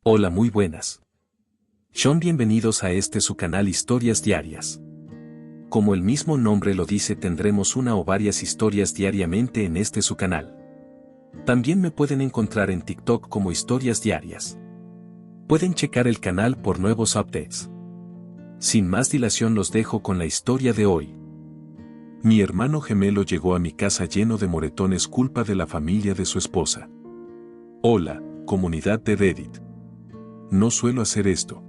Hola, muy buenas. Son bienvenidos a su canal Historias Diarias. Como el mismo nombre lo dice, tendremos una o varias historias diariamente en su canal. También me pueden encontrar en TikTok como Historias Diarias. Pueden checar el canal por nuevos updates. Sin más dilación, los dejo con la historia de hoy. Mi hermano gemelo llegó a mi casa lleno de moretones culpa de la familia de su esposa. Hola, comunidad de Reddit. No suelo hacer esto.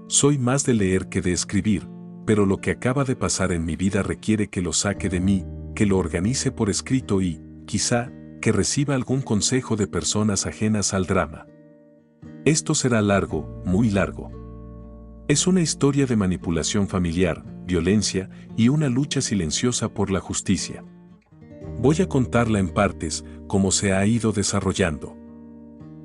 Soy más de leer que de escribir, pero lo que acaba de pasar en mi vida requiere que lo saque de mí, que lo organice por escrito y, quizá, que reciba algún consejo de personas ajenas al drama. Esto será largo, muy largo. Es una historia de manipulación familiar, violencia y una lucha silenciosa por la justicia. Voy a contarla en partes, como se ha ido desarrollando.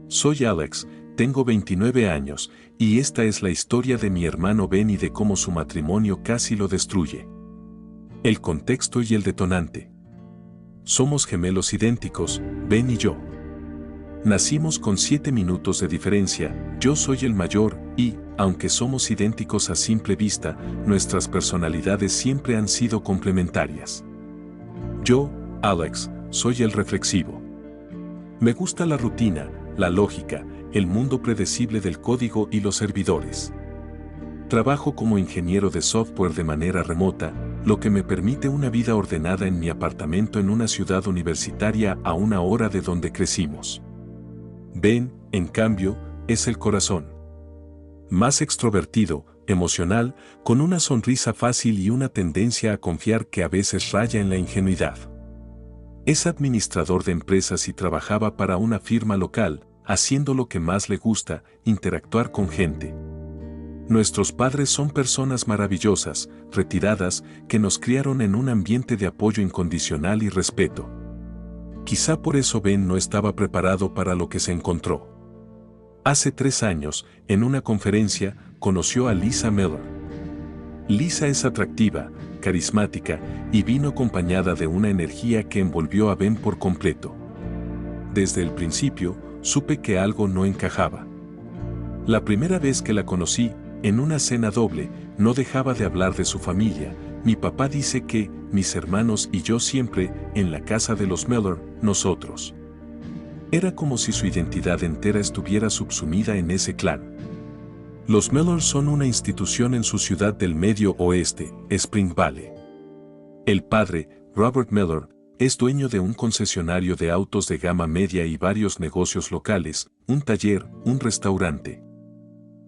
Soy Alex, tengo 29 años, y esta es la historia de mi hermano Ben y de cómo su matrimonio casi lo destruye. El contexto y el detonante. Somos gemelos idénticos, Ben y yo. Nacimos con 7 minutos de diferencia, yo soy el mayor, y, aunque somos idénticos a simple vista, nuestras personalidades siempre han sido complementarias. Yo, Alex, soy el reflexivo. Me gusta la rutina, la lógica, el mundo predecible del código y los servidores. Trabajo como ingeniero de software de manera remota, lo que me permite una vida ordenada en mi apartamento en una ciudad universitaria a 1 hora de donde crecimos. Ben, en cambio, es el corazón. Más extrovertido, emocional, con una sonrisa fácil y una tendencia a confiar que a veces raya en la ingenuidad. Es administrador de empresas y trabajaba para una firma local, haciendo lo que más le gusta, interactuar con gente. Nuestros padres son personas maravillosas, retiradas, que nos criaron en un ambiente de apoyo incondicional y respeto. Quizá por eso Ben no estaba preparado para lo que se encontró. Hace 3 años, en una conferencia, conoció a Lisa Miller. Lisa es atractiva, carismática, y vino acompañada de una energía que envolvió a Ben por completo. Desde el principio, supe que algo no encajaba. La primera vez que la conocí, en una cena doble, no dejaba de hablar de su familia. Mi papá dice que, mis hermanos y yo siempre, en la casa de los Miller, nosotros. Era como si su identidad entera estuviera subsumida en ese clan. Los Miller son una institución en su ciudad del Medio Oeste, Spring Valley. El padre, Robert Miller, es dueño de un concesionario de autos de gama media y varios negocios locales, un taller, un restaurante.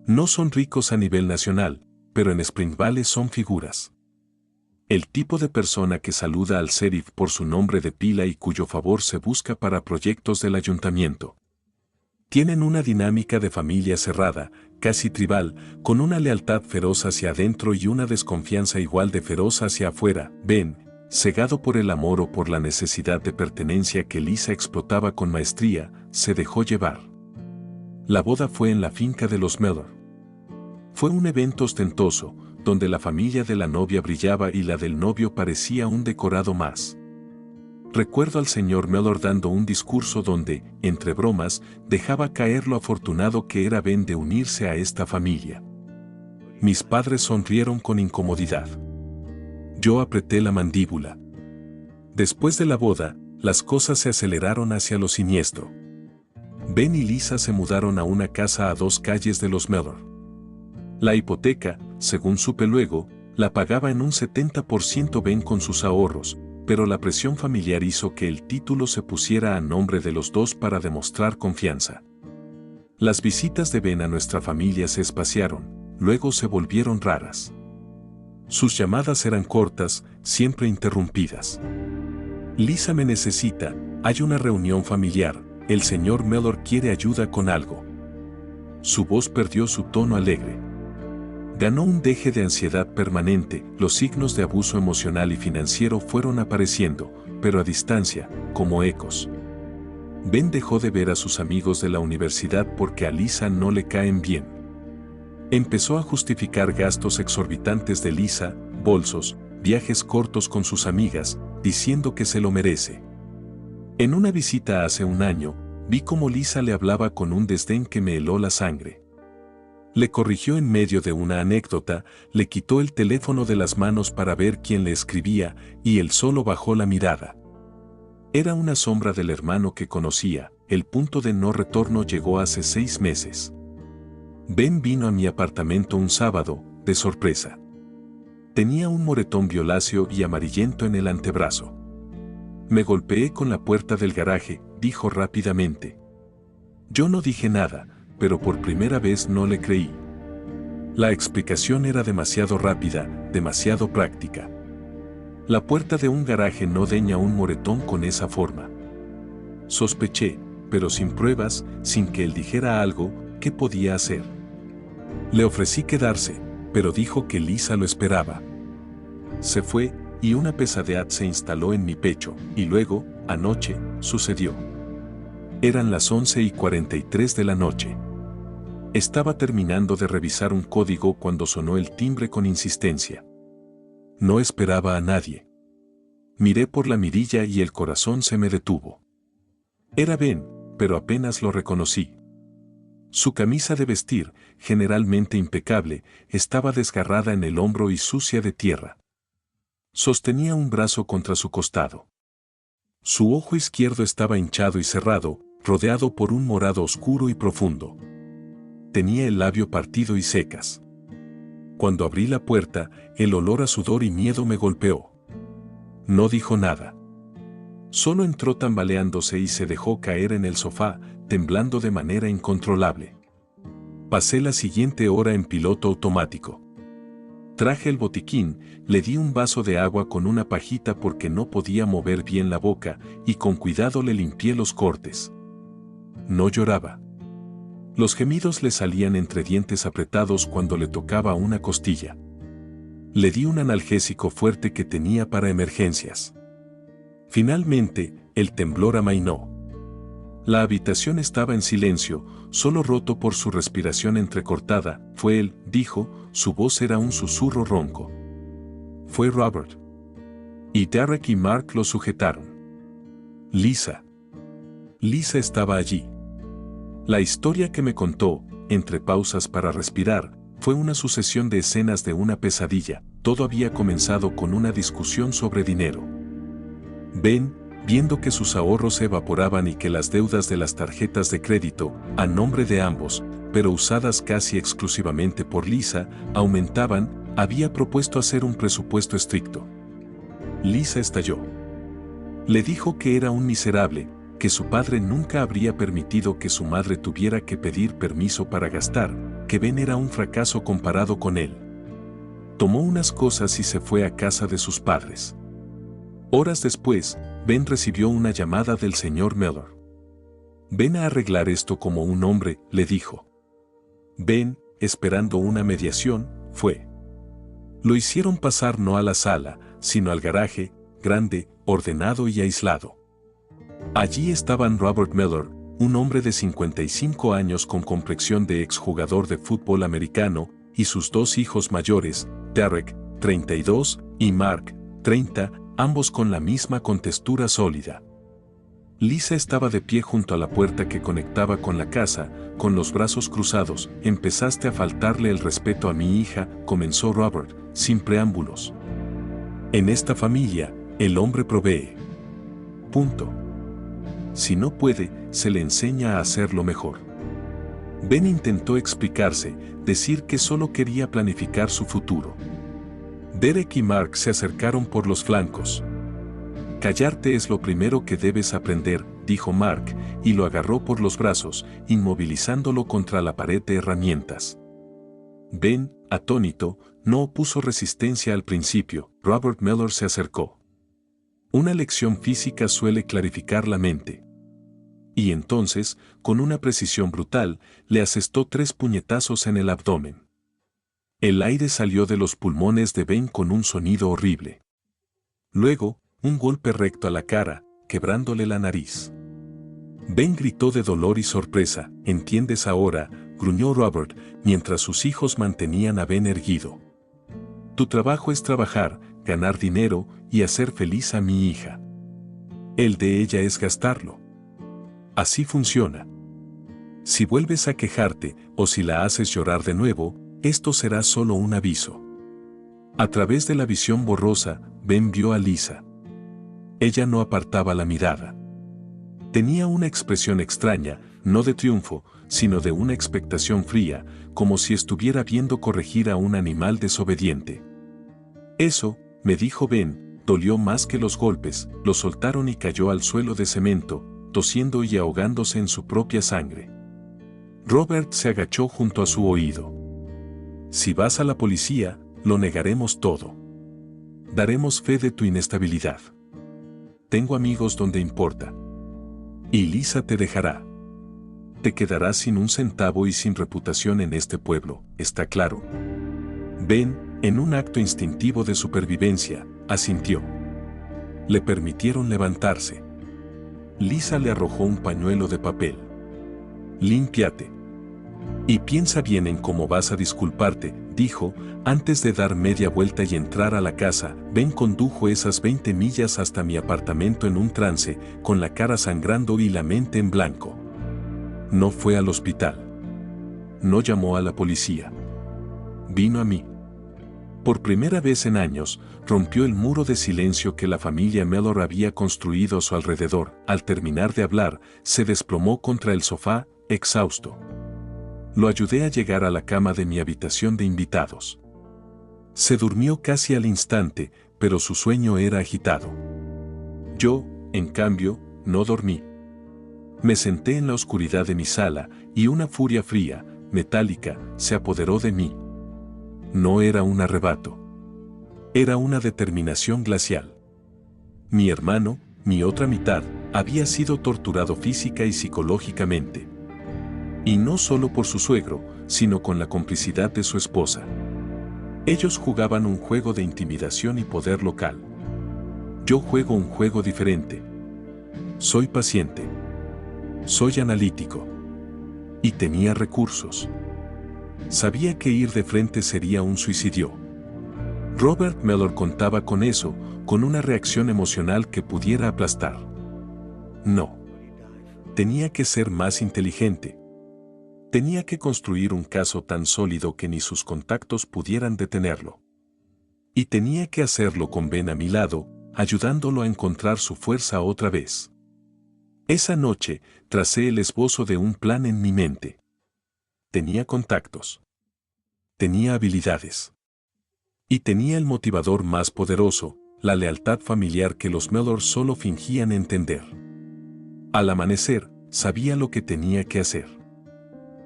No son ricos a nivel nacional, pero en Spring Valley son figuras. El tipo de persona que saluda al sheriff por su nombre de pila y cuyo favor se busca para proyectos del ayuntamiento. Tienen una dinámica de familia cerrada, casi tribal, con una lealtad feroz hacia adentro y una desconfianza igual de feroz hacia afuera. Ben, cegado por el amor o por la necesidad de pertenencia que Lisa explotaba con maestría, se dejó llevar. La boda fue en la finca de los Miller. Fue un evento ostentoso, donde la familia de la novia brillaba y la del novio parecía un decorado más. Recuerdo al señor Miller dando un discurso donde, entre bromas, dejaba caer lo afortunado que era Ben de unirse a esta familia. Mis padres sonrieron con incomodidad. Yo apreté la mandíbula. Después de la boda, las cosas se aceleraron hacia lo siniestro. Ben y Lisa se mudaron a una casa a 2 calles de los Miller. La hipoteca, según supe luego, la pagaba en un 70% Ben con sus ahorros, pero la presión familiar hizo que el título se pusiera a nombre de los dos para demostrar confianza. Las visitas de Ben a nuestra familia se espaciaron, luego se volvieron raras. Sus llamadas eran cortas, siempre interrumpidas. Lisa me necesita, hay una reunión familiar, el señor Miller quiere ayuda con algo. Su voz perdió su tono alegre. Ganó un deje de ansiedad permanente, los signos de abuso emocional y financiero fueron apareciendo, pero a distancia, como ecos. Ben dejó de ver a sus amigos de la universidad porque a Lisa no le caen bien. Empezó a justificar gastos exorbitantes de Lisa, bolsos, viajes cortos con sus amigas, diciendo que se lo merece. En una visita hace un año, Vi cómo Lisa le hablaba con un desdén que me heló la sangre. Le corrigió en medio de una anécdota, le quitó el teléfono de las manos para ver quién le escribía, y él solo bajó la mirada. Era una sombra del hermano que conocía. El punto de no retorno llegó hace 6 meses. Ben vino a mi apartamento un sábado, de sorpresa. Tenía un moretón violáceo y amarillento en el antebrazo. Me golpeé con la puerta del garaje, dijo rápidamente. Yo no dije nada, pero por primera vez no le creí. La explicación era demasiado rápida, demasiado práctica. La puerta de un garaje no daña un moretón con esa forma. Sospeché, pero sin pruebas, sin que él dijera algo, ¿qué podía hacer? Le ofrecí quedarse, pero dijo que Lisa lo esperaba. Se fue, y una pesadez se instaló en mi pecho, y luego, anoche, sucedió. Eran las 11:43 de la noche. Estaba terminando de revisar un código cuando sonó el timbre con insistencia. No esperaba a nadie. Miré por la mirilla y el corazón se me detuvo. Era Ben, pero apenas lo reconocí. Su camisa de vestir, generalmente impecable, estaba desgarrada en el hombro y sucia de tierra. Sostenía un brazo contra su costado. Su ojo izquierdo estaba hinchado y cerrado, rodeado por un morado oscuro y profundo. Tenía el labio partido y secas. Cuando abrí la puerta, el olor a sudor y miedo me golpeó. No dijo nada. Solo entró tambaleándose y se dejó caer en el sofá, temblando de manera incontrolable. Pasé la siguiente hora en piloto automático. Traje el botiquín, le di un vaso de agua con una pajita porque no podía mover bien la boca, y con cuidado le limpié los cortes. No lloraba. Los gemidos le salían entre dientes apretados cuando le tocaba una costilla. Le di un analgésico fuerte que tenía para emergencias. Finalmente, el temblor amainó. La habitación estaba en silencio, solo roto por su respiración entrecortada. Fue él, dijo, su voz era un susurro ronco. Fue Robert. Y Derek y Mark lo sujetaron. Lisa. Lisa estaba allí. La historia que me contó, entre pausas para respirar, fue una sucesión de escenas de una pesadilla. Todo había comenzado con una discusión sobre dinero. Ben, viendo que sus ahorros se evaporaban y que las deudas de las tarjetas de crédito, a nombre de ambos, pero usadas casi exclusivamente por Lisa, aumentaban, había propuesto hacer un presupuesto estricto. Lisa estalló. Le dijo que era un miserable, que su padre nunca habría permitido que su madre tuviera que pedir permiso para gastar, que Ben era un fracaso comparado con él. Tomó unas cosas y se fue a casa de sus padres. Horas después, Ben recibió una llamada del señor Miller. Ven a arreglar esto como un hombre, le dijo. Ben, esperando una mediación, fue. Lo hicieron pasar no a la sala, sino al garaje, grande, ordenado y aislado. Allí estaban Robert Miller, un hombre de 55 años con complexión de exjugador de fútbol americano, y sus 2 hijos mayores, Derek, 32, y Mark, 30, ambos con la misma contextura sólida. Lisa estaba de pie junto a la puerta que conectaba con la casa, con los brazos cruzados. Empezaste a faltarle el respeto a mi hija, comenzó Robert, sin preámbulos. En esta familia, el hombre provee. Punto. Si no puede, se le enseña a hacerlo mejor. Ben intentó explicarse, decir que solo quería planificar su futuro. Derek y Mark se acercaron por los flancos. Callarte es lo primero que debes aprender, dijo Mark, y lo agarró por los brazos, inmovilizándolo contra la pared de herramientas. Ben, atónito, no opuso resistencia al principio. Robert Miller se acercó. Una lección física suele clarificar la mente. Y entonces, con una precisión brutal, le asestó 3 puñetazos en el abdomen. El aire salió de los pulmones de Ben con un sonido horrible. Luego, un golpe recto a la cara, quebrándole la nariz. Ben gritó de dolor y sorpresa. ¿Entiendes ahora?, gruñó Robert, mientras sus hijos mantenían a Ben erguido. Tu trabajo es trabajar, ganar dinero y hacer feliz a mi hija. El de ella es gastarlo. Así funciona. Si vuelves a quejarte o si la haces llorar de nuevo, esto será solo un aviso. A través de la visión borrosa, Ben vio a Lisa. Ella no apartaba la mirada. Tenía una expresión extraña, no de triunfo, sino de una expectación fría, como si estuviera viendo corregir a un animal desobediente. Eso, me dijo Ben, dolió más que los golpes, lo soltaron y cayó al suelo de cemento, tosiendo y ahogándose en su propia sangre. Robert se agachó junto a su oído. Si vas a la policía, lo negaremos todo. Daremos fe de tu inestabilidad. Tengo amigos donde importa. Y Lisa te dejará. Te quedarás sin un centavo y sin reputación en este pueblo, ¿está claro? Ben, en un acto instintivo de supervivencia, asintió. Le permitieron levantarse. Lisa le arrojó un pañuelo de papel. Límpiate. Y piensa bien en cómo vas a disculparte, dijo, antes de dar media vuelta y entrar a la casa. Ben condujo esas 20 millas hasta mi apartamento en un trance, con la cara sangrando y la mente en blanco. No fue al hospital. No llamó a la policía. Vino a mí. Por primera vez en años, rompió el muro de silencio que la familia Mellor había construido a su alrededor. Al terminar de hablar, se desplomó contra el sofá, exhausto. Lo ayudé a llegar a la cama de mi habitación de invitados. Se durmió casi al instante, pero su sueño era agitado. Yo, en cambio, no dormí. Me senté en la oscuridad de mi sala, y una furia fría, metálica, se apoderó de mí. No era un arrebato. Era una determinación glacial. Mi hermano, mi otra mitad, había sido torturado física y psicológicamente. Y no solo por su suegro, sino con la complicidad de su esposa. Ellos jugaban un juego de intimidación y poder local. Yo juego un juego diferente. Soy paciente. Soy analítico. Y tenía recursos. Sabía que ir de frente sería un suicidio. Robert Mellor contaba con eso, con una reacción emocional que pudiera aplastar. No. Tenía que ser más inteligente. Tenía que construir un caso tan sólido que ni sus contactos pudieran detenerlo. Y tenía que hacerlo con Ben a mi lado, ayudándolo a encontrar su fuerza otra vez. Esa noche, tracé el esbozo de un plan en mi mente. Tenía contactos. Tenía habilidades. Y tenía el motivador más poderoso, la lealtad familiar que los Mellor solo fingían entender. Al amanecer, sabía lo que tenía que hacer.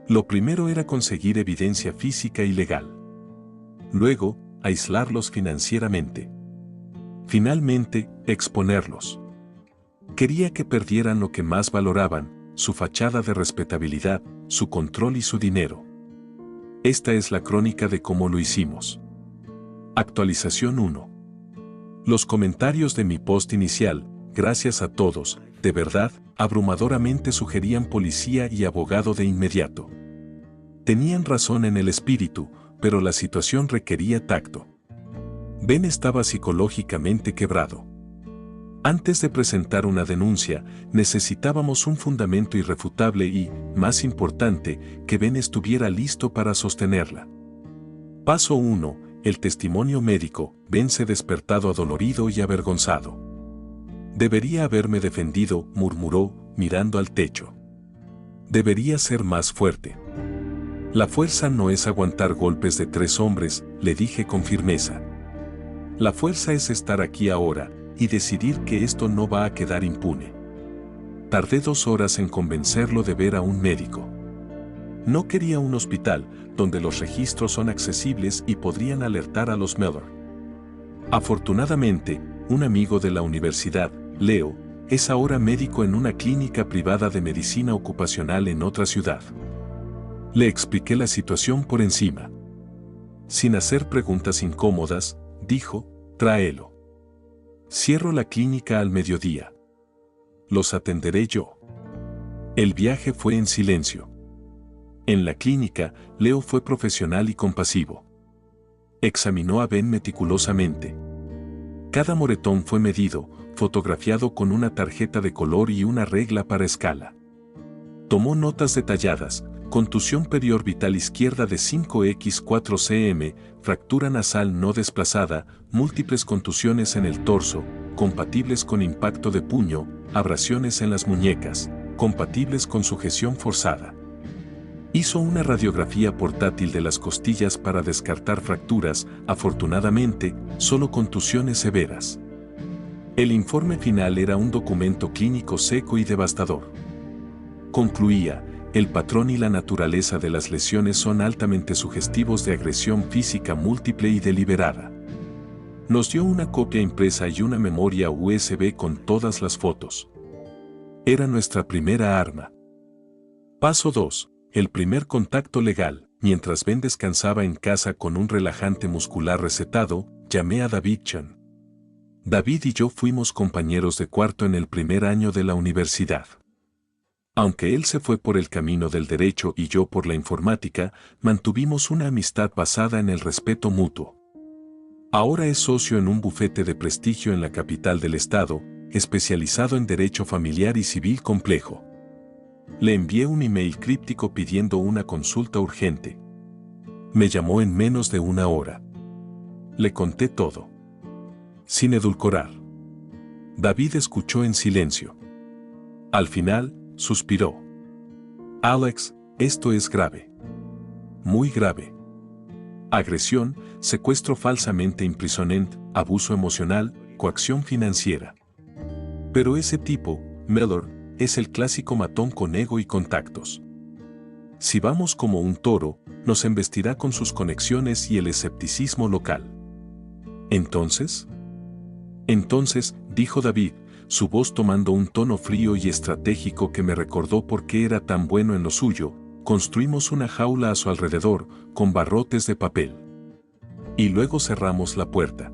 Lo primero era conseguir evidencia física y legal. Luego, aislarlos financieramente. Finalmente, exponerlos. Quería que perdieran lo que más valoraban, su fachada de respetabilidad, su control y su dinero. Esta es la crónica de cómo lo hicimos. Actualización 1. Los comentarios de mi post inicial, gracias a todos, de verdad, abrumadoramente sugerían policía y abogado de inmediato. Tenían razón en el espíritu, pero la situación requería tacto. Ben estaba psicológicamente quebrado. Antes de presentar una denuncia, necesitábamos un fundamento irrefutable y, más importante, que Ben estuviera listo para sostenerla. Paso 1. El testimonio médico. Ben se despertado adolorido y avergonzado. Debería haberme defendido, murmuró, mirando al techo. Debería ser más fuerte. La fuerza no es aguantar golpes de 3 hombres, le dije con firmeza. La fuerza es estar aquí ahora, y decidir que esto no va a quedar impune. Tardé 2 horas en convencerlo de ver a un médico. No quería un hospital, donde los registros son accesibles y podrían alertar a los Mellor. Afortunadamente, un amigo de la universidad, Leo, es ahora médico en una clínica privada de medicina ocupacional en otra ciudad. Le expliqué la situación por encima. Sin hacer preguntas incómodas, dijo, tráelo. Cierro la clínica al mediodía. Los atenderé yo. El viaje fue en silencio. En la clínica, Leo fue profesional y compasivo. Examinó a Ben meticulosamente. Cada moretón fue medido, fotografiado con una tarjeta de color y una regla para escala. Tomó notas detalladas: contusión periorbital izquierda de 5x4 cm, fractura nasal no desplazada, múltiples contusiones en el torso, compatibles con impacto de puño, abrasiones en las muñecas, compatibles con sujeción forzada. Hizo una radiografía portátil de las costillas para descartar fracturas, afortunadamente, solo contusiones severas. El informe final era un documento clínico seco y devastador. Concluía: el patrón y la naturaleza de las lesiones son altamente sugestivos de agresión física múltiple y deliberada. Nos dio una copia impresa y una memoria USB con todas las fotos. Era nuestra primera arma. Paso 2. El primer contacto legal. Mientras Ben descansaba en casa con un relajante muscular recetado, llamé a David Chan. David y yo fuimos compañeros de cuarto en el primer año de la universidad. Aunque él se fue por el camino del derecho y yo por la informática, mantuvimos una amistad basada en el respeto mutuo. Ahora es socio en un bufete de prestigio en la capital del estado, especializado en derecho familiar y civil complejo. Le envié un email críptico pidiendo una consulta urgente. Me llamó en menos de una hora. Le conté todo, sin edulcorar. David escuchó en silencio. Al final, suspiró. Alex, esto es grave. Muy grave. Agresión, secuestro falsamente imprisonment, abuso emocional, coacción financiera. Pero ese tipo, Mellor, es el clásico matón con ego y contactos. Si vamos como un toro, nos embestirá con sus conexiones y el escepticismo local. Entonces, dijo David, su voz tomando un tono frío y estratégico que me recordó por qué era tan bueno en lo suyo, construimos una jaula a su alrededor, con barrotes de papel. Y luego cerramos la puerta.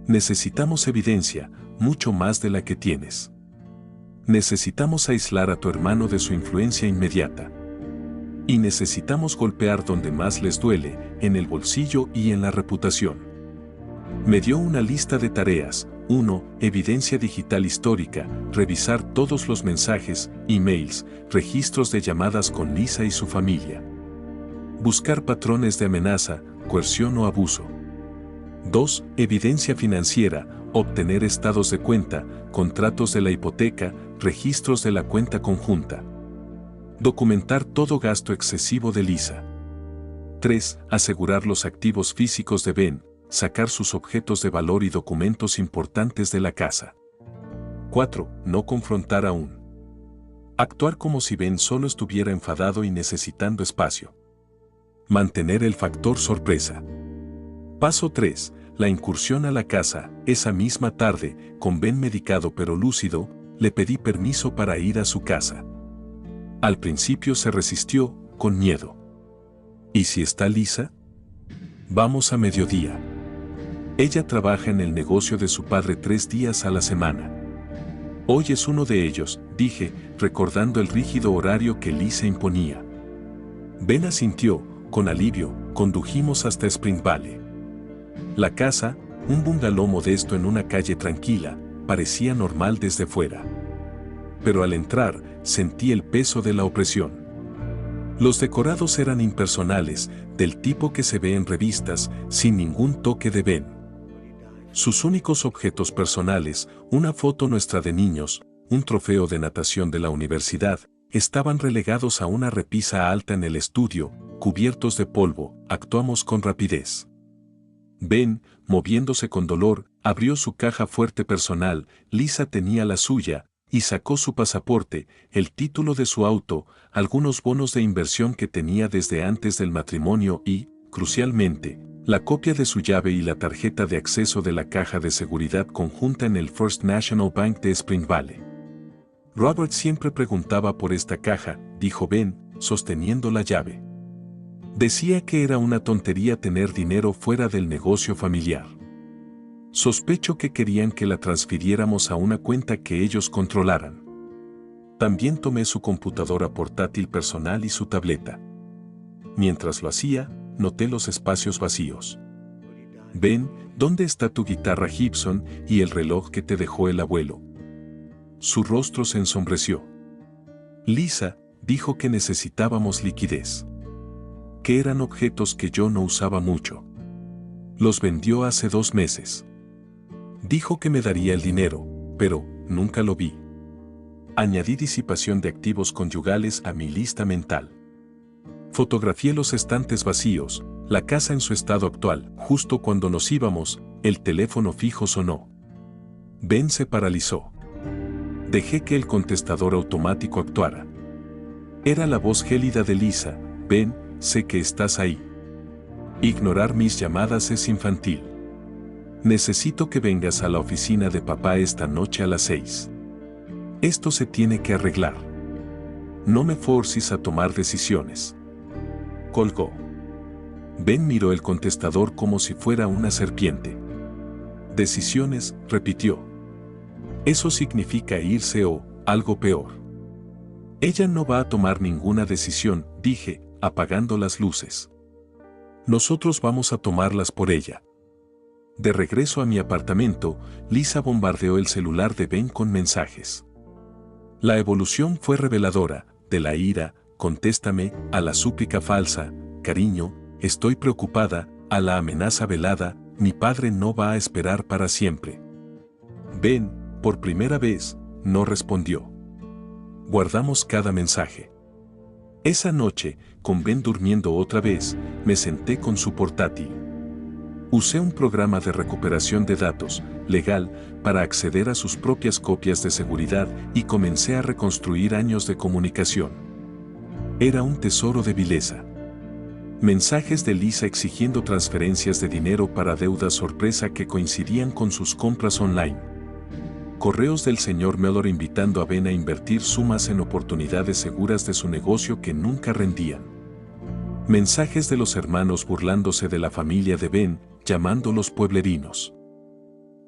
Necesitamos evidencia, mucho más de la que tienes. Necesitamos aislar a tu hermano de su influencia inmediata. Y necesitamos golpear donde más les duele, en el bolsillo y en la reputación. Me dio una lista de tareas. 1. Evidencia digital histórica, revisar todos los mensajes, emails, registros de llamadas con Lisa y su familia. Buscar patrones de amenaza, coerción o abuso. 2. Evidencia financiera, obtener estados de cuenta, contratos de la hipoteca, registros de la cuenta conjunta. Documentar todo gasto excesivo de Lisa. 3. Asegurar los activos físicos de Ben, sacar sus objetos de valor y documentos importantes de la casa. 4. No confrontar aún. Actuar como si Ben solo estuviera enfadado y necesitando espacio. Mantener el factor sorpresa. Paso 3. La incursión a la casa. Esa misma tarde, con Ben medicado pero lúcido, le pedí permiso para ir a su casa. Al principio se resistió, con miedo. ¿Y si está Lisa? Vamos a mediodía. Ella trabaja en el negocio de su padre 3 días a la semana. Hoy es uno de ellos, dije, recordando el rígido horario que Lisa imponía. Ben asintió, con alivio, condujimos hasta Spring Valley. La casa, un bungalow modesto en una calle tranquila, parecía normal desde fuera. Pero al entrar, sentí el peso de la opresión. Los decorados eran impersonales, del tipo que se ve en revistas, sin ningún toque de Ben. Sus únicos objetos personales, una foto nuestra de niños, un trofeo de natación de la universidad, estaban relegados a una repisa alta en el estudio, cubiertos de polvo. Actuamos con rapidez. Ben, moviéndose con dolor, abrió su caja fuerte personal, Lisa tenía la suya, y sacó su pasaporte, el título de su auto, algunos bonos de inversión que tenía desde antes del matrimonio y, crucialmente, la copia de su llave y la tarjeta de acceso de la caja de seguridad conjunta en el First National Bank de Spring Valley. Robert siempre preguntaba por esta caja, dijo Ben, sosteniendo la llave. Decía que era una tontería tener dinero fuera del negocio familiar. Sospecho que querían que la transfiriéramos a una cuenta que ellos controlaran. También tomé su computadora portátil personal y su tableta. Mientras lo hacía, noté los espacios vacíos. Ben, ¿dónde está tu guitarra Gibson y el reloj que te dejó el abuelo? Su rostro se ensombreció. Lisa, dijo que necesitábamos liquidez. Que eran objetos que yo no usaba mucho. Los vendió hace 2 meses. Dijo que me daría el dinero, pero nunca lo vi. Añadí disipación de activos conyugales a mi lista mental. Fotografié los estantes vacíos, la casa en su estado actual. Justo cuando nos íbamos, el teléfono fijo sonó. Ben se paralizó. Dejé que el contestador automático actuara. Era la voz gélida de Lisa. Ben, sé que estás ahí. Ignorar mis llamadas es infantil. Necesito que vengas a la oficina de papá esta noche a las 6. Esto se tiene que arreglar. No me forces a tomar decisiones. Colgó. Ben miró el contestador como si fuera una serpiente. Decisiones, repitió. Eso significa irse o algo peor. Ella no va a tomar ninguna decisión, dije, apagando las luces. Nosotros vamos a tomarlas por ella. De regreso a mi apartamento, Lisa bombardeó el celular de Ben con mensajes. La evolución fue reveladora, de la ira, contéstame, a la súplica falsa, cariño, estoy preocupada, a la amenaza velada, mi padre no va a esperar para siempre. Ben, por primera vez, no respondió. Guardamos cada mensaje. Esa noche, con Ben durmiendo otra vez, me senté con su portátil. Usé un programa de recuperación de datos, legal, para acceder a sus propias copias de seguridad y comencé a reconstruir años de comunicación. Era un tesoro de vileza. Mensajes de Lisa exigiendo transferencias de dinero para deudas sorpresa que coincidían con sus compras online. Correos del señor Mellor invitando a Ben a invertir sumas en oportunidades seguras de su negocio que nunca rendían. Mensajes de los hermanos burlándose de la familia de Ben, llamándolos pueblerinos.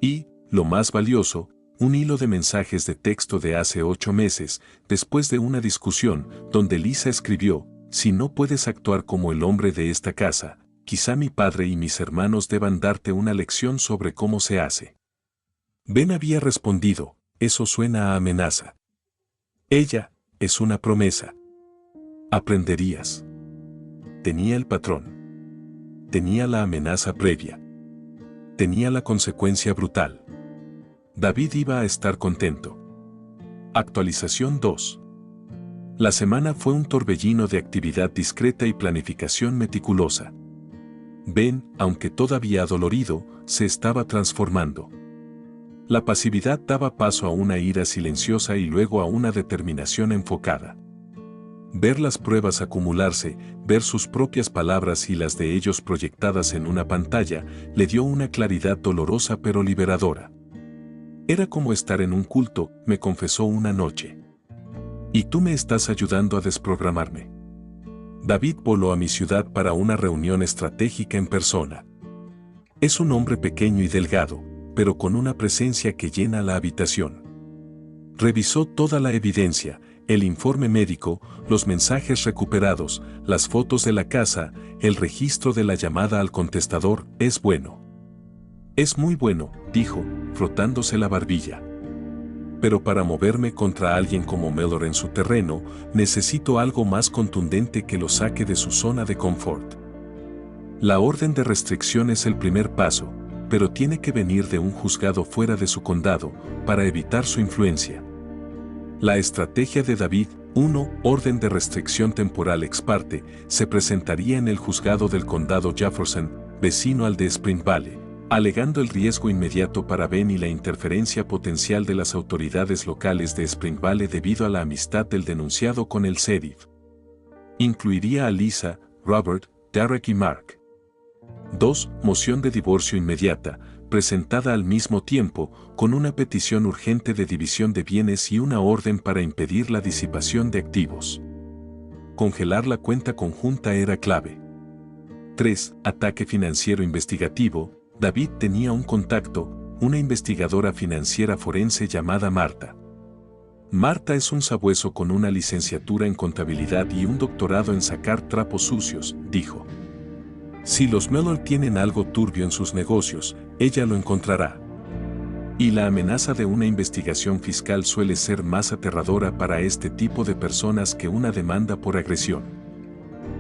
Y, lo más valioso, un hilo de mensajes de texto de hace 8 meses, después de una discusión, donde Lisa escribió, si no puedes actuar como el hombre de esta casa, quizá mi padre y mis hermanos deban darte una lección sobre cómo se hace. Ben había respondido, eso suena a amenaza. Ella, es una promesa. Aprenderías. Tenía el patrón. Tenía la amenaza previa. Tenía la consecuencia brutal. David iba a estar contento. Actualización 2. La semana fue un torbellino de actividad discreta y planificación meticulosa. Ben, aunque todavía adolorido, se estaba transformando. La pasividad daba paso a una ira silenciosa y luego a una determinación enfocada. Ver las pruebas acumularse, ver sus propias palabras y las de ellos proyectadas en una pantalla, le dio una claridad dolorosa pero liberadora. Era como estar en un culto, me confesó una noche. Y tú me estás ayudando a desprogramarme. David voló a mi ciudad para una reunión estratégica en persona. Es un hombre pequeño y delgado, pero con una presencia que llena la habitación. Revisó toda la evidencia, el informe médico, los mensajes recuperados, las fotos de la casa, el registro de la llamada al contestador. Es bueno. Es muy bueno, dijo, frotándose la barbilla. Pero para moverme contra alguien como Mellor en su terreno, necesito algo más contundente que lo saque de su zona de confort. La orden de restricción es el primer paso, pero tiene que venir de un juzgado fuera de su condado, para evitar su influencia. La estrategia de David, 1, orden de restricción temporal ex parte, se presentaría en el juzgado del condado Jefferson, vecino al de Spring Valley, alegando el riesgo inmediato para Ben y la interferencia potencial de las autoridades locales de Spring Valley debido a la amistad del denunciado con el sheriff. Incluiría a Lisa, Robert, Derek y Mark. 2. Moción de divorcio inmediata, presentada al mismo tiempo, con una petición urgente de división de bienes y una orden para impedir la disipación de activos. Congelar la cuenta conjunta era clave. 3. Ataque financiero investigativo. David tenía un contacto, una investigadora financiera forense llamada Marta. Marta es un sabueso con una licenciatura en contabilidad y un doctorado en sacar trapos sucios, dijo. Si los Mellor tienen algo turbio en sus negocios, ella lo encontrará. Y la amenaza de una investigación fiscal suele ser más aterradora para este tipo de personas que una demanda por agresión.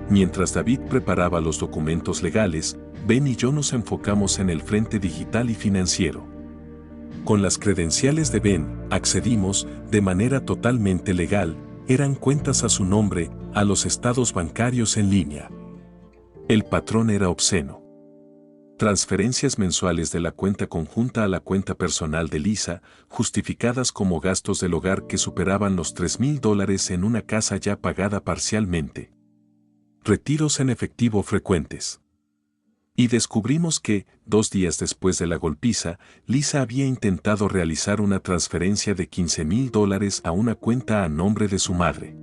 Mientras David preparaba los documentos legales, Ben y yo nos enfocamos en el frente digital y financiero. Con las credenciales de Ben, accedimos, de manera totalmente legal, eran cuentas a su nombre, a los estados bancarios en línea. El patrón era obsceno. Transferencias mensuales de la cuenta conjunta a la cuenta personal de Lisa, justificadas como gastos del hogar que superaban los $3,000 en una casa ya pagada parcialmente. Retiros en efectivo frecuentes. Y descubrimos que, 2 días después de la golpiza, Lisa había intentado realizar una transferencia de $15,000 a una cuenta a nombre de su madre.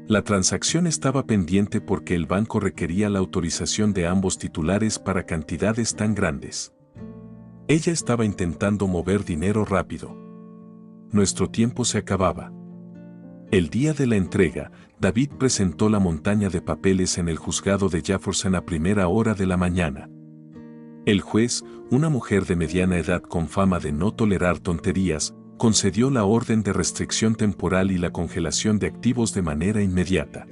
La transacción estaba pendiente porque el banco requería la autorización de ambos titulares para cantidades tan grandes. Ella estaba intentando mover dinero rápido. Nuestro tiempo se acababa. El día de la entrega, David presentó la montaña de papeles en el juzgado de Jefferson a primera hora de la mañana. El juez, una mujer de mediana edad con fama de no tolerar tonterías, concedió la orden de restricción temporal y la congelación de activos de manera inmediata.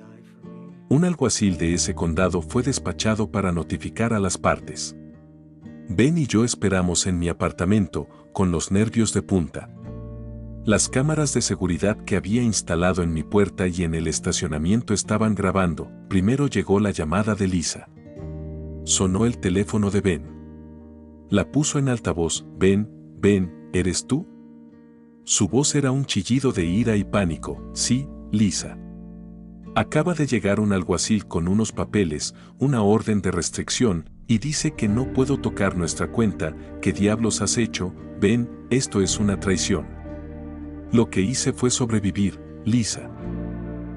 Un alguacil de ese condado fue despachado para notificar a las partes. Ben y yo esperamos en mi apartamento, con los nervios de punta. Las cámaras de seguridad que había instalado en mi puerta y en el estacionamiento estaban grabando. Primero llegó la llamada de Lisa. Sonó el teléfono de Ben. La puso en altavoz. Ben, ¿eres tú? Su voz era un chillido de ira y pánico. Sí, Lisa. Acaba de llegar un alguacil con unos papeles, una orden de restricción, y dice que no puedo tocar nuestra cuenta. ¿Qué diablos has hecho? Ben, esto es una traición. Lo que hice fue sobrevivir, Lisa.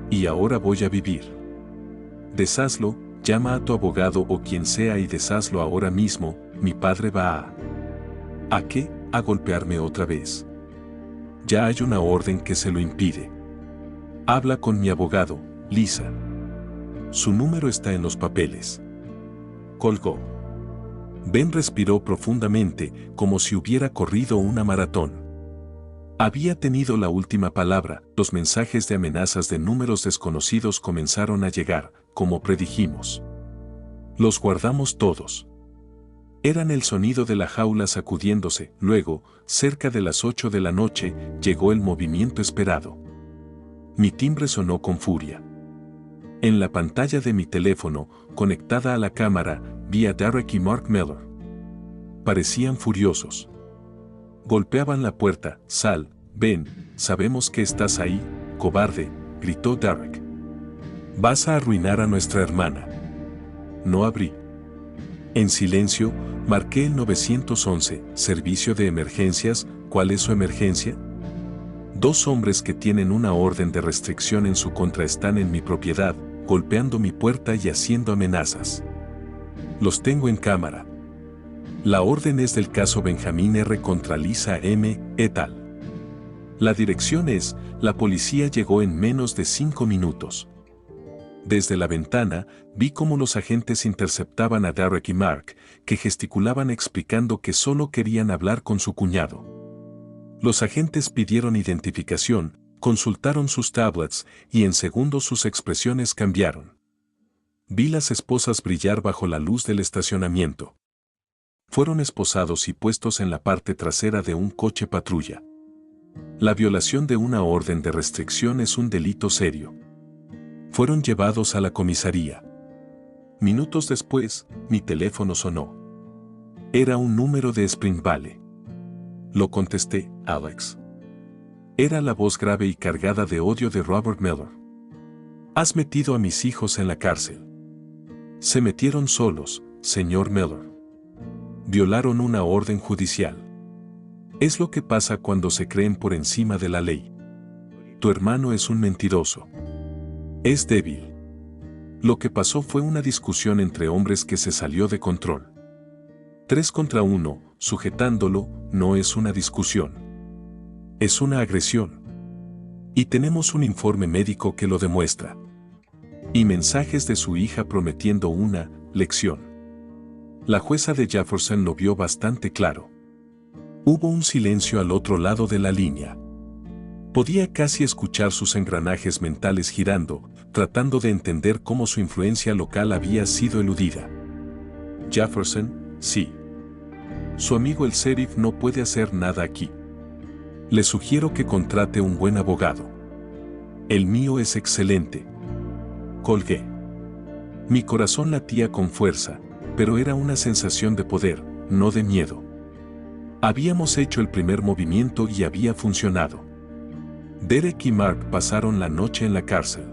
Y ahora voy a vivir. Deshazlo, llama a tu abogado o quien sea y deshazlo ahora mismo. Mi padre va a... ¿A qué? A golpearme otra vez. Ya hay una orden que se lo impide. Habla con mi abogado, Lisa. Su número está en los papeles. Colgó. Ben respiró profundamente, como si hubiera corrido una maratón. Había tenido la última palabra. Los mensajes de amenazas de números desconocidos comenzaron a llegar, como predijimos. Los guardamos todos. Eran el sonido de la jaula sacudiéndose. Luego, cerca de las 8 de la noche, llegó el movimiento esperado. Mi timbre sonó con furia. En la pantalla de mi teléfono, conectada a la cámara, vi a Derek y Mark Miller. Parecían furiosos. Golpeaban la puerta. Sal, Ben, sabemos que estás ahí, cobarde, gritó Derek. Vas a arruinar a nuestra hermana. No abrí. En silencio, marqué el 911, servicio de emergencias. ¿Cuál es su emergencia? 2 hombres que tienen una orden de restricción en su contra están en mi propiedad, golpeando mi puerta y haciendo amenazas. Los tengo en cámara. La orden es del caso Benjamín R. contra Lisa M. et al. La dirección es, la policía llegó en menos de 5 minutos. Desde la ventana, vi cómo los agentes interceptaban a Derek y Mark, que gesticulaban explicando que solo querían hablar con su cuñado. Los agentes pidieron identificación, consultaron sus tablets, y en segundos sus expresiones cambiaron. Vi las esposas brillar bajo la luz del estacionamiento. Fueron esposados y puestos en la parte trasera de un coche patrulla. La violación de una orden de restricción es un delito serio. Fueron llevados a la comisaría. Minutos después, mi teléfono sonó. Era un número de Spring Valley. Lo contesté, Alex. Era la voz grave y cargada de odio de Robert Miller. Has metido a mis hijos en la cárcel. Se metieron solos, señor Miller. Violaron una orden judicial. Es lo que pasa cuando se creen por encima de la ley. Tu hermano es un mentiroso. Es débil. Lo que pasó fue una discusión entre hombres que se salió de control. 3 contra 1, sujetándolo, no es una discusión. Es una agresión. Y tenemos un informe médico que lo demuestra. Y mensajes de su hija prometiendo una lección. La jueza de Jefferson lo vio bastante claro. Hubo un silencio al otro lado de la línea. Podía casi escuchar sus engranajes mentales girando, tratando de entender cómo su influencia local había sido eludida. Jefferson, sí. Su amigo el sheriff no puede hacer nada aquí. Le sugiero que contrate un buen abogado. El mío es excelente. Colgué. Mi corazón latía con fuerza, pero era una sensación de poder, no de miedo. Habíamos hecho el primer movimiento y había funcionado. Derek y Mark pasaron la noche en la cárcel.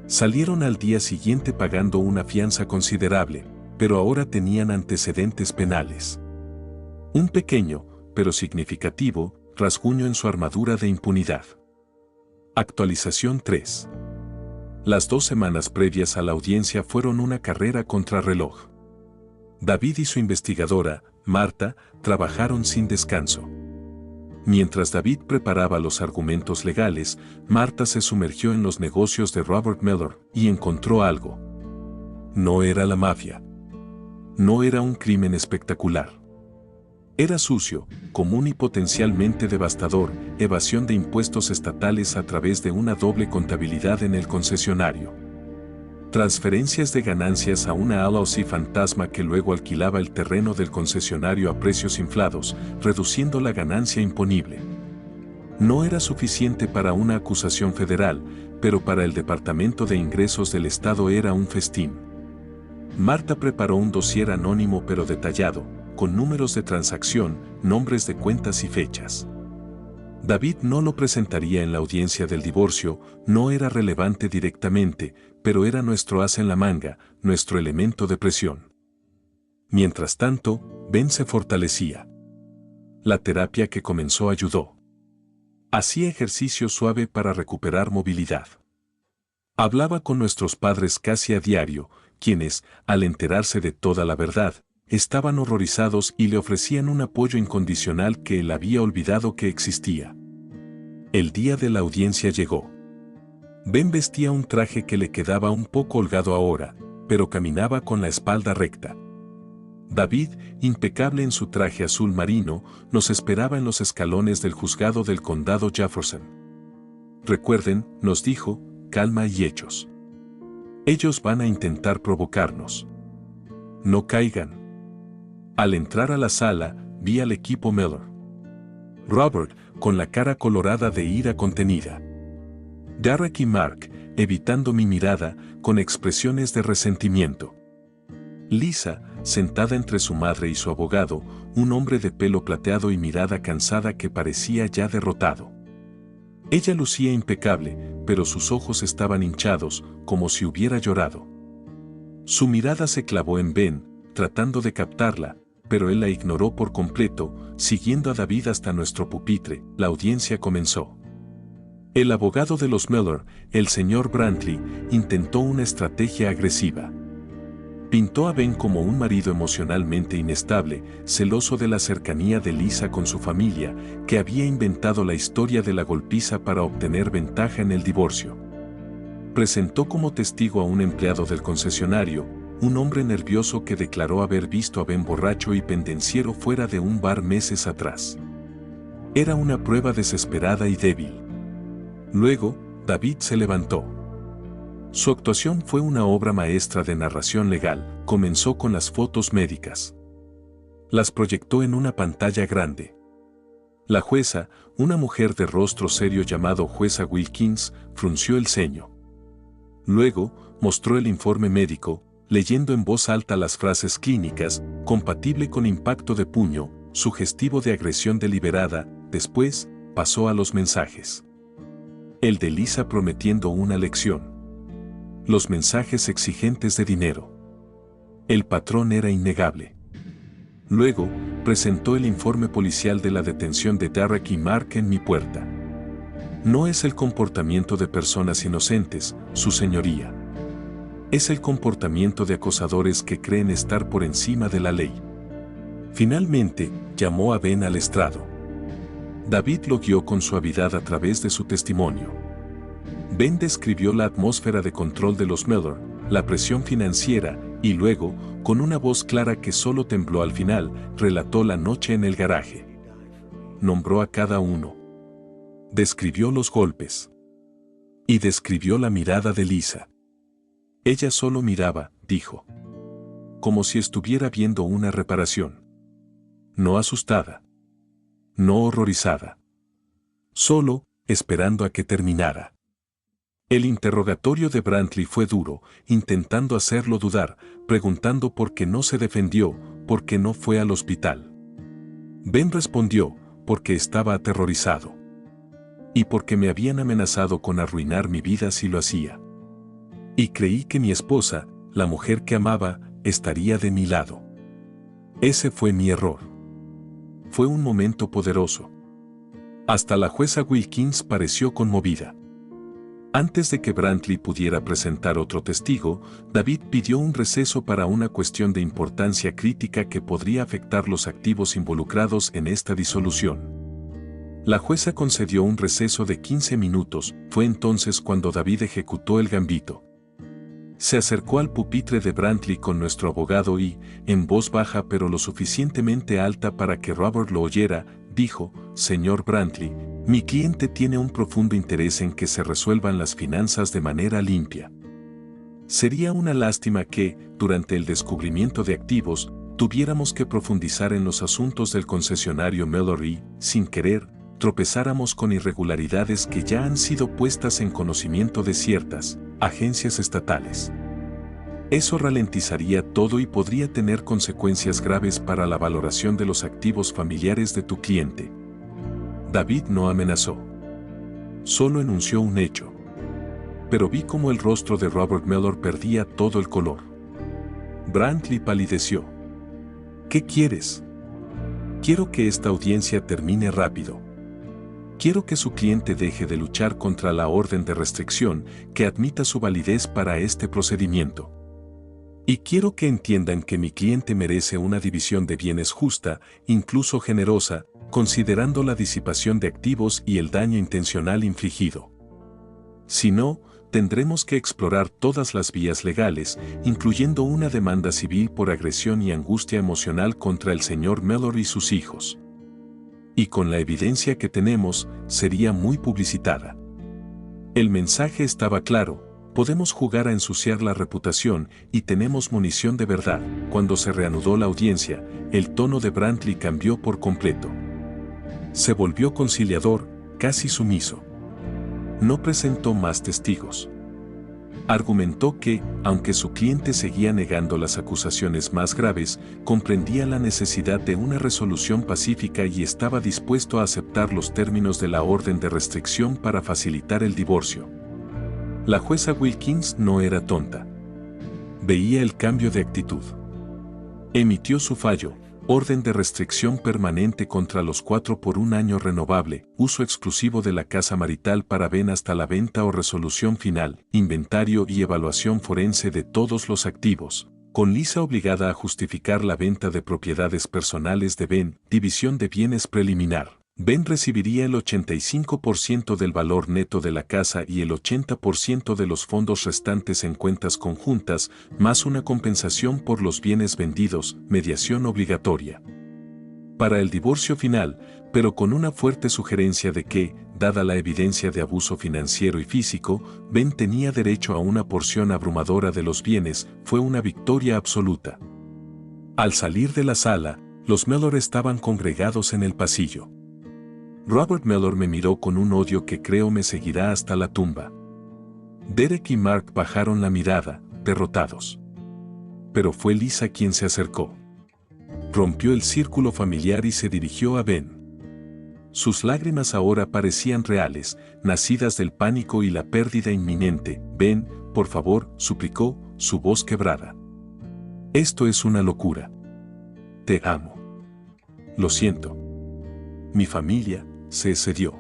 Salieron al día siguiente pagando una fianza considerable, pero ahora tenían antecedentes penales. Un pequeño, pero significativo, rasguño en su armadura de impunidad. Actualización 3. Las 2 semanas previas a la audiencia fueron una carrera contrarreloj. David y su investigadora, Marta, trabajaron sin descanso. Mientras David preparaba los argumentos legales, Marta se sumergió en los negocios de Robert Miller y encontró algo. No era la mafia. No era un crimen espectacular. Era sucio, común y potencialmente devastador, evasión de impuestos estatales a través de una doble contabilidad en el concesionario. Transferencias de ganancias a una LLC fantasma que luego alquilaba el terreno del concesionario a precios inflados, reduciendo la ganancia imponible. No era suficiente para una acusación federal, pero para el Departamento de Ingresos del Estado era un festín. Marta preparó un dossier anónimo pero detallado, con números de transacción, nombres de cuentas y fechas. David no lo presentaría en la audiencia del divorcio, no era relevante directamente, pero era nuestro as en la manga, nuestro elemento de presión. Mientras tanto, Ben se fortalecía. La terapia que comenzó ayudó. Hacía ejercicio suave para recuperar movilidad. Hablaba con nuestros padres casi a diario, quienes, al enterarse de toda la verdad, estaban horrorizados y le ofrecían un apoyo incondicional que él había olvidado que existía. El día de la audiencia llegó. Ben vestía un traje que le quedaba un poco holgado ahora, pero caminaba con la espalda recta. David, impecable en su traje azul marino, nos esperaba en los escalones del juzgado del condado Jefferson. Recuerden, nos dijo, calma y hechos. Ellos van a intentar provocarnos. No caigan. Al entrar a la sala, vi al equipo Miller. Robert, con la cara colorada de ira contenida. Derek y Mark, evitando mi mirada, con expresiones de resentimiento. Lisa, sentada entre su madre y su abogado, un hombre de pelo plateado y mirada cansada que parecía ya derrotado. Ella lucía impecable, pero sus ojos estaban hinchados, como si hubiera llorado. Su mirada se clavó en Ben, tratando de captarla, pero él la ignoró por completo, siguiendo a David hasta nuestro pupitre. La audiencia comenzó. El abogado de los Miller, el señor Brantley, intentó una estrategia agresiva. Pintó a Ben como un marido emocionalmente inestable, celoso de la cercanía de Lisa con su familia, que había inventado la historia de la golpiza para obtener ventaja en el divorcio. Presentó como testigo a un empleado del concesionario, un hombre nervioso que declaró haber visto a Ben borracho y pendenciero fuera de un bar meses atrás. Era una prueba desesperada y débil. Luego, David se levantó. Su actuación fue una obra maestra de narración legal, comenzó con las fotos médicas. Las proyectó en una pantalla grande. La jueza, una mujer de rostro serio llamado jueza Wilkins, frunció el ceño. Luego, mostró el informe médico, leyendo en voz alta las frases clínicas, compatible con impacto de puño, sugestivo de agresión deliberada. Después, pasó a los mensajes. El de Lisa prometiendo una lección. Los mensajes exigentes de dinero. El patrón era innegable. Luego, presentó el informe policial de la detención de Derek y Mark en mi puerta. No es el comportamiento de personas inocentes, su señoría. Es el comportamiento de acosadores que creen estar por encima de la ley. Finalmente, llamó a Ben al estrado. David lo guió con suavidad a través de su testimonio. Ben describió la atmósfera de control de los Miller, la presión financiera, y luego, con una voz clara que solo tembló al final, relató la noche en el garaje. nombró a cada uno. Describió los golpes. Y describió la mirada de Lisa. Ella solo miraba, dijo. Como si estuviera viendo una reparación. No asustada. No horrorizada. Solo, esperando a que terminara. El interrogatorio de Brantley fue duro, intentando hacerlo dudar, preguntando por qué no se defendió, por qué no fue al hospital. Ben respondió, porque estaba aterrorizado. Y porque me habían amenazado con arruinar mi vida si lo hacía. Y creí que mi esposa, la mujer que amaba, estaría de mi lado. Ese fue mi error. Fue un momento poderoso. Hasta la jueza Wilkins pareció conmovida. Antes de que Brantley pudiera presentar otro testigo, David pidió un receso para una cuestión de importancia crítica que podría afectar los activos involucrados en esta disolución. La jueza concedió un receso de 15 minutos, fue entonces cuando David ejecutó el gambito. Se acercó al pupitre de Brantley con nuestro abogado y, en voz baja pero lo suficientemente alta para que Robert lo oyera, dijo, «Señor Brantley, mi cliente tiene un profundo interés en que se resuelvan las finanzas de manera limpia. Sería una lástima que, durante el descubrimiento de activos, tuviéramos que profundizar en los asuntos del concesionario Mellor y, sin querer, tropezáramos con irregularidades que ya han sido puestas en conocimiento de ciertas agencias estatales. Eso ralentizaría todo y podría tener consecuencias graves para la valoración de los activos familiares de tu cliente». David no amenazó. Solo enunció un hecho. Pero vi cómo el rostro de Robert Mellor perdía todo el color. Brantley palideció. «¿Qué quieres?» «Quiero que esta audiencia termine rápido. Quiero que su cliente deje de luchar contra la orden de restricción, que admita su validez para este procedimiento. Y quiero que entiendan que mi cliente merece una división de bienes justa, incluso generosa, considerando la disipación de activos y el daño intencional infligido. Si no, tendremos que explorar todas las vías legales, incluyendo una demanda civil por agresión y angustia emocional contra el señor Mellor y sus hijos. Y con la evidencia que tenemos, sería muy publicitada. El mensaje estaba claro. Podemos jugar a ensuciar la reputación y tenemos munición de verdad». Cuando se reanudó la audiencia, el tono de Brantley cambió por completo. Se volvió conciliador, casi sumiso. No presentó más testigos. Argumentó que, aunque su cliente seguía negando las acusaciones más graves, comprendía la necesidad de una resolución pacífica y estaba dispuesto a aceptar los términos de la orden de restricción para facilitar el divorcio. La jueza Wilkins no era tonta. Veía el cambio de actitud. Emitió su fallo, orden de restricción permanente contra los 4 por un año renovable, uso exclusivo de la casa marital para Ben hasta la venta o resolución final, inventario y evaluación forense de todos los activos, con Lisa obligada a justificar la venta de propiedades personales de Ben, división de bienes preliminar. Ben recibiría el 85% del valor neto de la casa y el 80% de los fondos restantes en cuentas conjuntas, más una compensación por los bienes vendidos, mediación obligatoria. Para el divorcio final, pero con una fuerte sugerencia de que, dada la evidencia de abuso financiero y físico, Ben tenía derecho a una porción abrumadora de los bienes, fue una victoria absoluta. Al salir de la sala, los Mellor estaban congregados en el pasillo. Robert Mellor me miró con un odio que creo me seguirá hasta la tumba. Derek y Mark bajaron la mirada, derrotados. Pero fue Lisa quien se acercó. Rompió el círculo familiar y se dirigió a Ben. Sus lágrimas ahora parecían reales, nacidas del pánico y la pérdida inminente. «Ben, por favor», suplicó, su voz quebrada. «Esto es una locura. Te amo. Lo siento. Mi familia se cedió.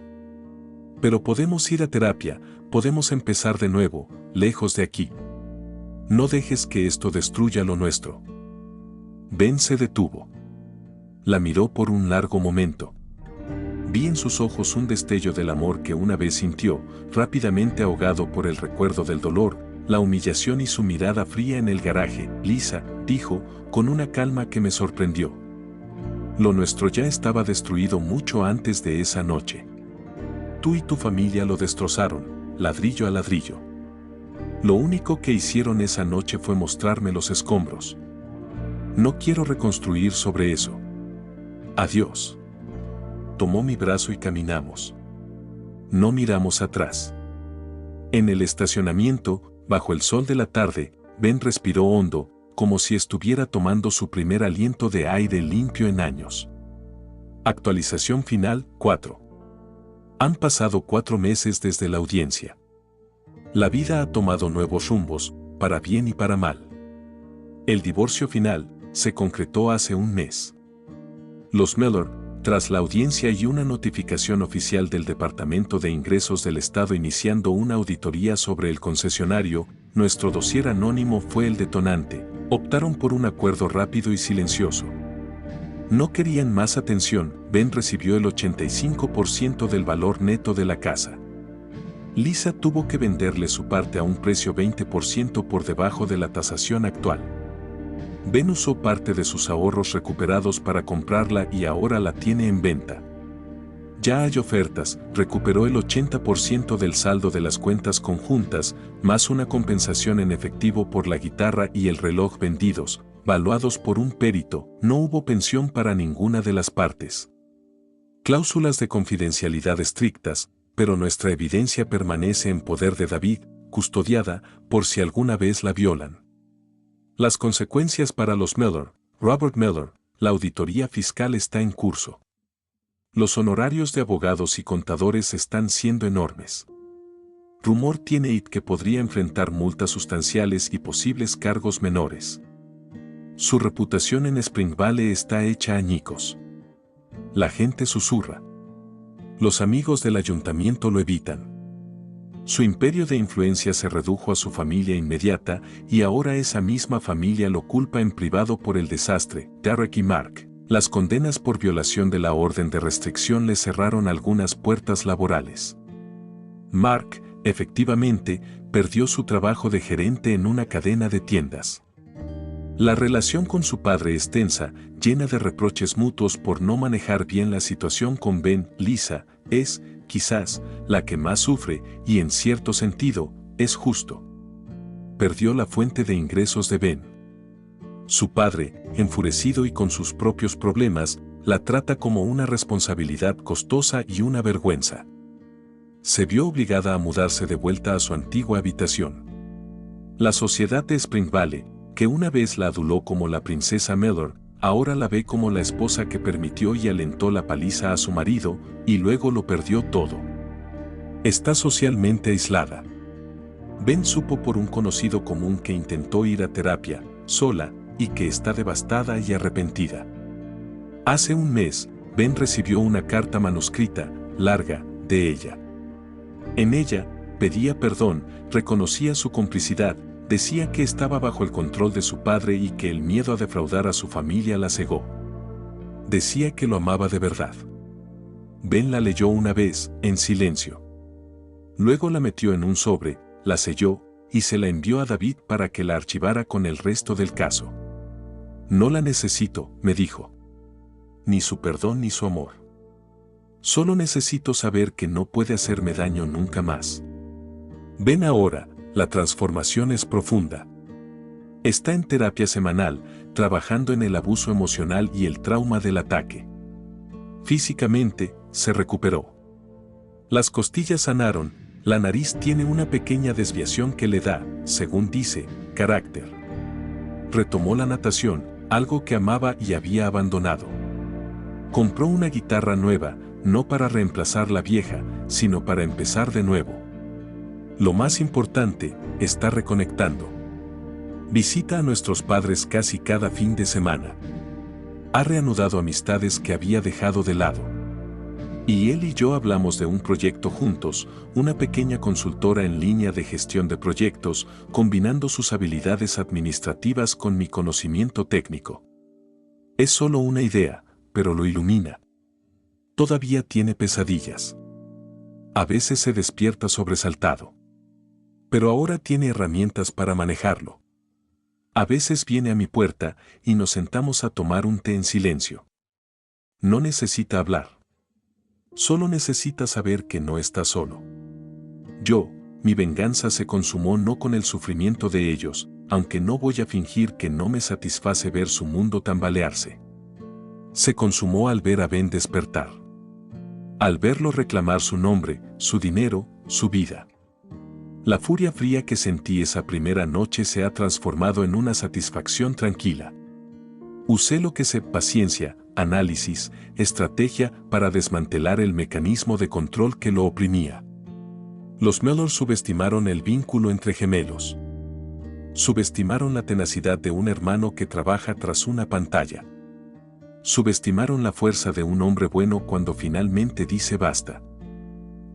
Pero podemos ir a terapia, podemos empezar de nuevo, lejos de aquí. No dejes que esto destruya lo nuestro». Ben se detuvo. La miró por un largo momento. Vi en sus ojos un destello del amor que una vez sintió, rápidamente ahogado por el recuerdo del dolor, la humillación y su mirada fría en el garaje. «Lisa», dijo, con una calma que me sorprendió. Lo nuestro ya estaba destruido mucho antes de esa noche. Tú y tu familia lo destrozaron, ladrillo a ladrillo. Lo único que hicieron esa noche fue mostrarme los escombros. No quiero reconstruir sobre eso. Adiós. Tomó mi brazo y caminamos. No miramos atrás. En el estacionamiento, bajo el sol de la tarde, Ben respiró hondo, como si estuviera tomando su primer aliento de aire limpio en años. Actualización final 4. Han pasado 4 meses desde la audiencia. La vida ha tomado nuevos rumbos, para bien y para mal. El divorcio final se concretó hace un mes. Los Miller, tras la audiencia y una notificación oficial del Departamento de Ingresos del Estado iniciando una auditoría sobre el concesionario, nuestro dossier anónimo fue el detonante. Optaron por un acuerdo rápido y silencioso. No querían más atención. Ben recibió el 85% del valor neto de la casa. Lisa tuvo que venderle su parte a un precio 20% por debajo de la tasación actual. Ben usó parte de sus ahorros recuperados para comprarla y ahora la tiene en venta. Ya hay ofertas, recuperó el 80% del saldo de las cuentas conjuntas, más una compensación en efectivo por la guitarra y el reloj vendidos, valuados por un perito. No hubo pensión para ninguna de las partes. Cláusulas de confidencialidad estrictas, pero nuestra evidencia permanece en poder de David, custodiada, por si alguna vez la violan. Las consecuencias para los Miller, Robert Miller, la auditoría fiscal está en curso. Los honorarios de abogados y contadores están siendo enormes. Rumor tiene IT que podría enfrentar multas sustanciales y posibles cargos menores. Su reputación en Spring Valley está hecha añicos. La gente susurra. Los amigos del ayuntamiento lo evitan. Su imperio de influencia se redujo a su familia inmediata y ahora esa misma familia lo culpa en privado por el desastre. Derek y Mark. Las condenas por violación de la orden de restricción le cerraron algunas puertas laborales. Mark, efectivamente, perdió su trabajo de gerente en una cadena de tiendas. La relación con su padre es tensa, llena de reproches mutuos por no manejar bien la situación con Ben. Lisa es, quizás, la que más sufre y en cierto sentido, es justo. Perdió la fuente de ingresos de Ben. Su padre, enfurecido y con sus propios problemas, la trata como una responsabilidad costosa y una vergüenza. Se vio obligada a mudarse de vuelta a su antigua habitación. La sociedad de Spring Valley, que una vez la aduló como la princesa Miller, ahora la ve como la esposa que permitió y alentó la paliza a su marido, y luego lo perdió todo. Está socialmente aislada. Ben supo por un conocido común que intentó ir a terapia, sola, y que está devastada y arrepentida. Hace un mes, Ben recibió una carta manuscrita, larga, de ella. En ella, pedía perdón, reconocía su complicidad, decía que estaba bajo el control de su padre y que el miedo a defraudar a su familia la cegó. Decía que lo amaba de verdad. Ben la leyó una vez, en silencio. Luego la metió en un sobre, la selló, y se la envió a David para que la archivara con el resto del caso. No la necesito, me dijo. Ni su perdón ni su amor. Solo necesito saber que no puede hacerme daño nunca más. Ven ahora, la transformación es profunda. Está en terapia semanal, trabajando en el abuso emocional y el trauma del ataque. Físicamente, se recuperó. Las costillas sanaron, la nariz tiene una pequeña desviación que le da, según dice, carácter. Retomó la natación, algo que amaba y había abandonado. Compró una guitarra nueva, no para reemplazar la vieja, sino para empezar de nuevo. Lo más importante, está reconectando. Visita a nuestros padres casi cada fin de semana. Ha reanudado amistades que había dejado de lado. Y él y yo hablamos de un proyecto juntos, una pequeña consultora en línea de gestión de proyectos, combinando sus habilidades administrativas con mi conocimiento técnico. Es solo una idea, pero lo ilumina. Todavía tiene pesadillas. A veces se despierta sobresaltado. Pero ahora tiene herramientas para manejarlo. A veces viene a mi puerta y nos sentamos a tomar un té en silencio. No necesita hablar. Solo necesita saber que no está solo. Mi venganza se consumó no con el sufrimiento de ellos, aunque no voy a fingir que no me satisface ver su mundo tambalearse. Se consumó al ver a Ben despertar. Al verlo reclamar su nombre, su dinero, su vida. La furia fría que sentí esa primera noche se ha transformado en una satisfacción tranquila. Usé lo que sé: paciencia, análisis, estrategia para desmantelar el mecanismo de control que lo oprimía. Los Mellor subestimaron el vínculo entre gemelos. Subestimaron la tenacidad de un hermano que trabaja tras una pantalla. Subestimaron la fuerza de un hombre bueno cuando finalmente dice basta.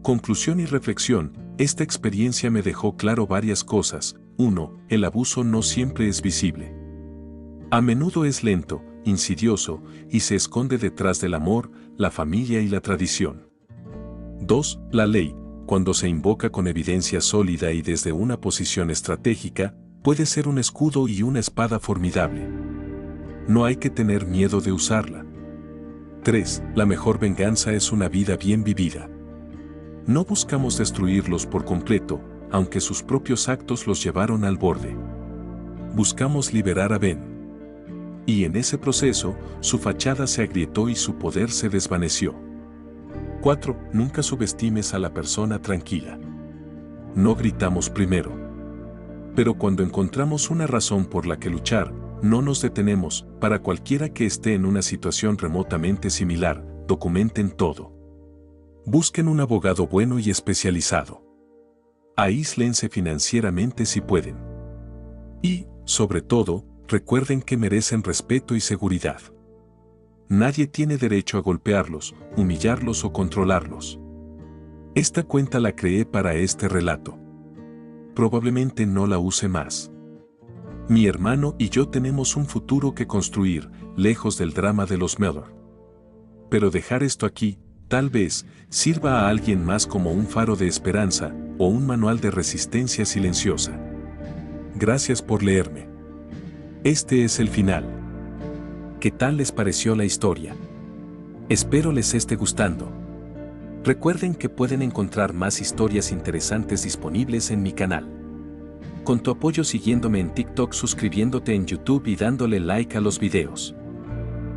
Conclusión y reflexión: esta experiencia me dejó claro varias cosas. 1. El abuso no siempre es visible. A menudo es lento, insidioso, y se esconde detrás del amor, la familia y la tradición. 2. La ley, cuando se invoca con evidencia sólida y desde una posición estratégica, puede ser un escudo y una espada formidable. No hay que tener miedo de usarla. 3. La mejor venganza es una vida bien vivida. No buscamos destruirlos por completo, aunque sus propios actos los llevaron al borde. Buscamos liberar a Ben. Y en ese proceso, su fachada se agrietó y su poder se desvaneció. 4. Nunca subestimes a la persona tranquila. No gritamos primero. Pero cuando encontramos una razón por la que luchar, no nos detenemos. Para cualquiera que esté en una situación remotamente similar, documenten todo. Busquen un abogado bueno y especializado. Aíslense financieramente si pueden. Y, sobre todo, recuerden que merecen respeto y seguridad. Nadie tiene derecho a golpearlos, humillarlos o controlarlos. Esta cuenta la creé para este relato. Probablemente no la use más. Mi hermano y yo tenemos un futuro que construir, lejos del drama de los Mellor. Pero dejar esto aquí, tal vez, sirva a alguien más como un faro de esperanza o un manual de resistencia silenciosa. Gracias por leerme. Este es el final. ¿Qué tal les pareció la historia? Espero les esté gustando. Recuerden que pueden encontrar más historias interesantes disponibles en mi canal. Con tu apoyo siguiéndome en TikTok, suscribiéndote en YouTube y dándole like a los videos.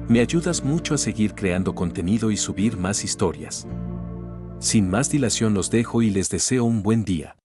Me ayudas mucho a seguir creando contenido y subir más historias. Sin más dilación los dejo y les deseo un buen día.